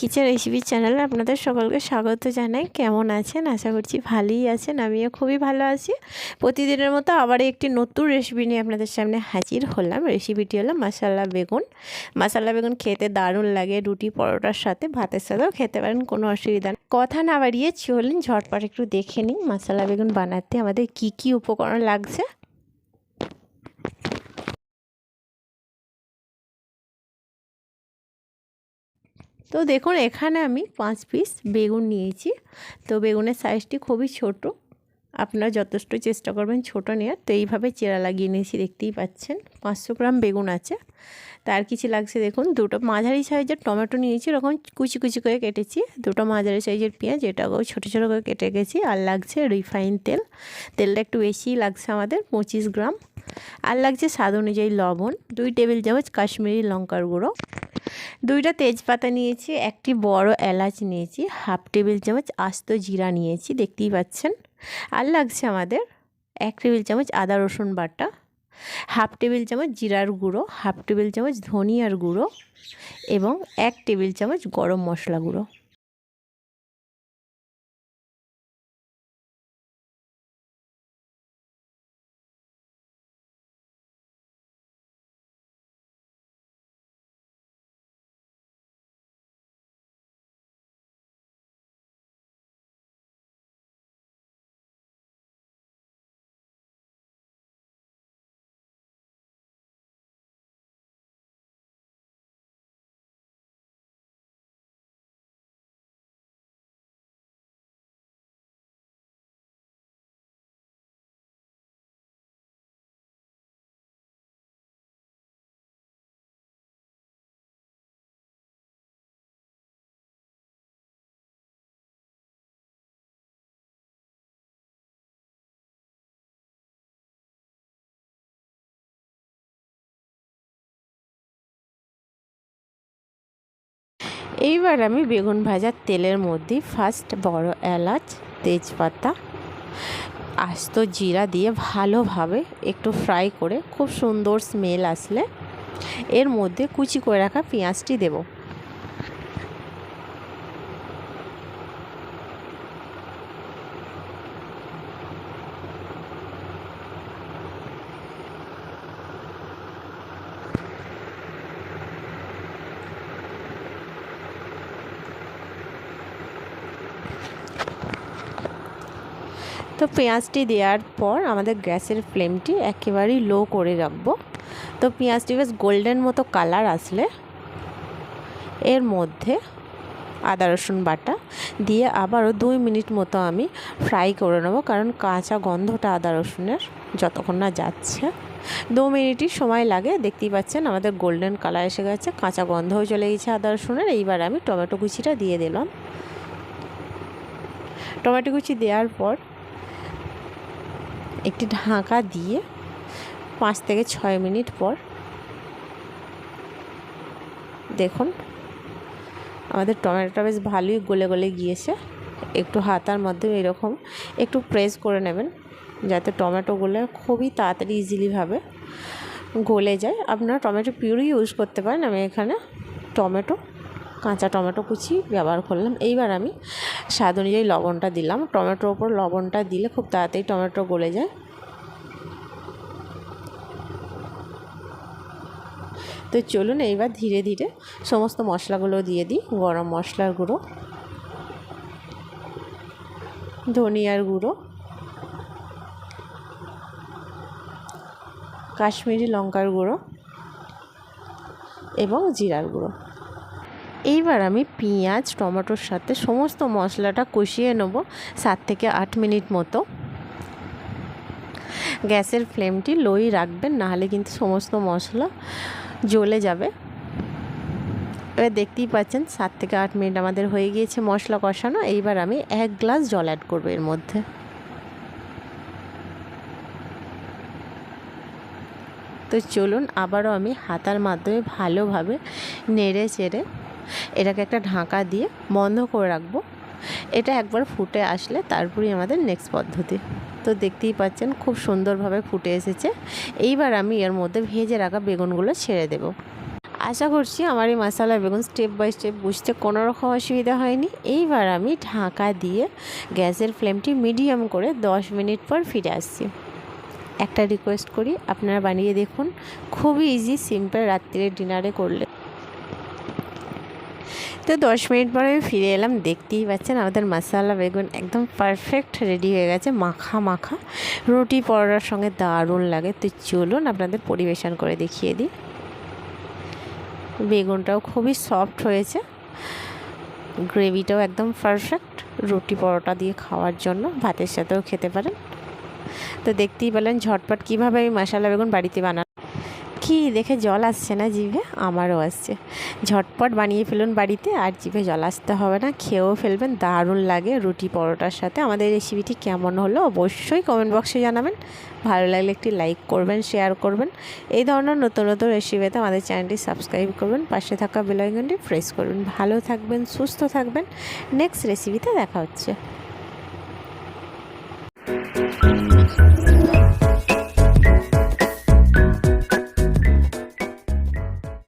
Kitchen recipe চ্যানেলে আপনাদের সকলকে স্বাগত জানাই। কেমন আছেন? আশা করছি ভালোই আছেন। আমিও খুবই ভালো আছি। প্রতিদিনের মতো আবার একটি নতুন রেসিপি নিয়ে আপনাদের সামনে হাজির হলাম। রেসিপিটি হলো মশলা বেগুন। মশলা বেগুন খেতে দারুণ লাগে, রুটি পরোটার সাথে, ভাতের সাথেও খেতে পারেন, কোনো অসুবিধা নেই। কথা না বাড়িয়ে চলুন ঝটপট একটু দেখে নিই মশলা বেগুন বানাতে আমাদের কি কি উপকরণ লাগছে। তো দেখুন, এখানে আমি 5 পিস বেগুন নিয়েছি। তো বেগুনের সাইজটি খুবই ছোট, আপনারা যথেষ্ট চেষ্টা করবেন ছোট নেওয়ার। তো এইভাবে চেরা লাগিয়ে নিয়েছি, দেখতেই পাচ্ছেন। 500 গ্রাম বেগুন আছে। তার কিছু লাগছে দেখুন, দুটো মাঝারি সাইজের টমেটো নিয়েছি, এরকম কুচি কুচি করে কেটেছি। দুটো মাঝারি সাইজের পেঁয়াজ, এটাকেও ছোটো ছোটো করে কেটে গেছি। আর লাগছে রিফাইন তেল, তেলটা একটু বেশিই লাগছে আমাদের, 25 গ্রাম। আর লাগছে স্বাদ অনুযায়ী লবণ, 2 টেবিল চামচ কাশ্মীরি লঙ্কার গুঁড়ো, 2টা তেজপাতা নিয়েছি, একটি বড় এলাচ নিয়েছি, হাফ টেবিল চামচ আস্ত জিরা নিয়েছি, দেখতেই পাচ্ছেন। আর লাগছে আমাদের 1 টেবিল চামচ আদা রসুন বাটা, হাফ টেবিল চামচ জিরার গুঁড়ো, হাফ টেবিল চামচ ধনিয়ার গুঁড়ো এবং 1 টেবিল চামচ গরম মশলা গুঁড়ো। এইবার আমি বেগুন ভাজার তেলের মধ্যে ফার্স্ট বড় এলাচ, তেজপাতা, আস্ত জিরা দিয়ে ভালোভাবে একটু ফ্রাই করে খুব সুন্দর স্মেল আসলে এর মধ্যে কুচি করে রাখা পেঁয়াজটি দেব। তো পেঁয়াজটি দেওয়ার পর আমাদের গ্যাসের ফ্লেমটি একেবারেই লো করে রাখবো। তো পেঁয়াজটি বেশ গোল্ডেন মতো কালার আসলে এর মধ্যে আদা রসুন বাটা দিয়ে আবারও 2 মিনিট মতো আমি ফ্রাই করে নেব, কারণ কাঁচা গন্ধটা আদা রসুনের যতক্ষণ না যাচ্ছে। 2 মিনিটই সময় লাগে। দেখতেই পাচ্ছেন আমাদের গোল্ডেন কালার এসে গেছে, কাঁচা গন্ধও চলে গেছে আদা রসুনের। এইবার আমি টমেটো কুচিটা দিয়ে দিলাম। টমেটো কুচি দেওয়ার পর একটি ঢাকা দিয়ে 5 থেকে 6 মিনিট পর দেখুন আমাদের টমেটোটা বেশ ভালোই গলে গলে গিয়েছে। একটু হাতার মাধ্যমে এরকম একটু প্রেস করে নেবেন যাতে টমেটোগুলো খুবই তাড়াতাড়ি ইজিলিভাবে গলে যায়। আপনারা টমেটো পিউরি ইউজ করতে পারেন, আমি এখানে কাঁচা টমেটো কুচি ব্যবহার করলাম। এইবার আমি স্বাদ অনুযায়ী লবণটা দিলাম। টমেটোর ওপর লবণটা দিলে খুব তাড়াতাড়ি টমেটো গলে যায়। তো চলুন এইবার ধীরে ধীরে সমস্ত মশলাগুলো দিয়ে দিই। গরম মশলার গুঁড়ো, ধনিয়ার গুঁড়ো, কাশ্মীরি লঙ্কার গুঁড়ো এবং জিরার গুঁড়ো। এইবার আমি পেঁয়াজ টমেটোর সাথে সমস্ত মশলাটা কষিয়ে নেব 7 থেকে 8 মিনিট মতো। গ্যাসের ফ্লেমটি লোই রাখবেন, নাহলে কিন্তু সমস্ত মশলা জ্বলে যাবে। এবার দেখতেই পাচ্ছেন 7 থেকে 8 মিনিট আমাদের হয়ে গিয়েছে মশলা কষানো। এইবার আমি 1 গ্লাস জল অ্যাড করবো এর মধ্যে। তো চলুন আবারও আমি হাতার মাধ্যমে ভালোভাবে নেড়ে চেড়ে এটাকে একটা ঢাকা দিয়ে বন্ধ করে রাখবো। এটা একবার ফুটে আসলে তারপরেই আমাদের নেক্সট পদ্ধতি। তো দেখতেই পাচ্ছেন খুব সুন্দরভাবে ফুটে এসেছে। এইবার আমি এর মধ্যে ভেজে রাখা বেগুনগুলো ছেড়ে দেব। আশা করছি আমার এই মশলা বেগুন স্টেপ বাই স্টেপ বুঝতে কোনো রকম অসুবিধা হয়নি। এইবার আমি ঢাকা দিয়ে গ্যাসের ফ্লেমটি মিডিয়াম করে 10 মিনিট পর ফিরে আসছি। একটা রিকোয়েস্ট করি, আপনারা বানিয়ে দেখুন, খুবই ইজি, সিম্পল, রাত্রিরে ডিনারে করলে। তো 10 মিনিট পরে আমি ফিরে এলাম। দেখতেই পাচ্ছেন আমাদের মশলা বেগুন একদম পারফেক্ট রেডি হয়ে গেছে, মাখা মাখা, রুটি পরোটার সঙ্গে দারুণ লাগে। তো চলুন আপনাদের পরিবেশন করে দেখিয়ে দিই। বেগুনটাও খুবই সফট হয়েছে, গ্রেভিটাও একদম পারফেক্ট, রুটি পরোটা দিয়ে খাওয়ার জন্য, ভাতের সাথেও খেতে পারেন। তো দেখতেই পেলেন ঝটপট কীভাবে আমি মশলা বেগুন বাড়িতে বানানো। কি দেখে জল আসছে না জিভে? আমারও আসছে। ঝটপট বানিয়ে ফেলুন বাড়িতে, আর জিভে জল আসতে হবে না, খেয়েও ফেলবেন, দারুণ লাগে রুটি পরোটার সাথে। আমাদের রেসিপিটি কেমন হলো অবশ্যই কমেন্ট বক্সে জানাবেন। ভালো লাগলে একটি লাইক করবেন, শেয়ার করবেন। এই ধরনের নতুন নতুন রেসিপিতে আমাদের চ্যানেলটি সাবস্ক্রাইব করবেন, পাশে থাকা বেল আইকনটি প্রেস করবেন। ভালো থাকবেন, সুস্থ থাকবেন। নেক্সট রেসিপিতে দেখা হচ্ছে।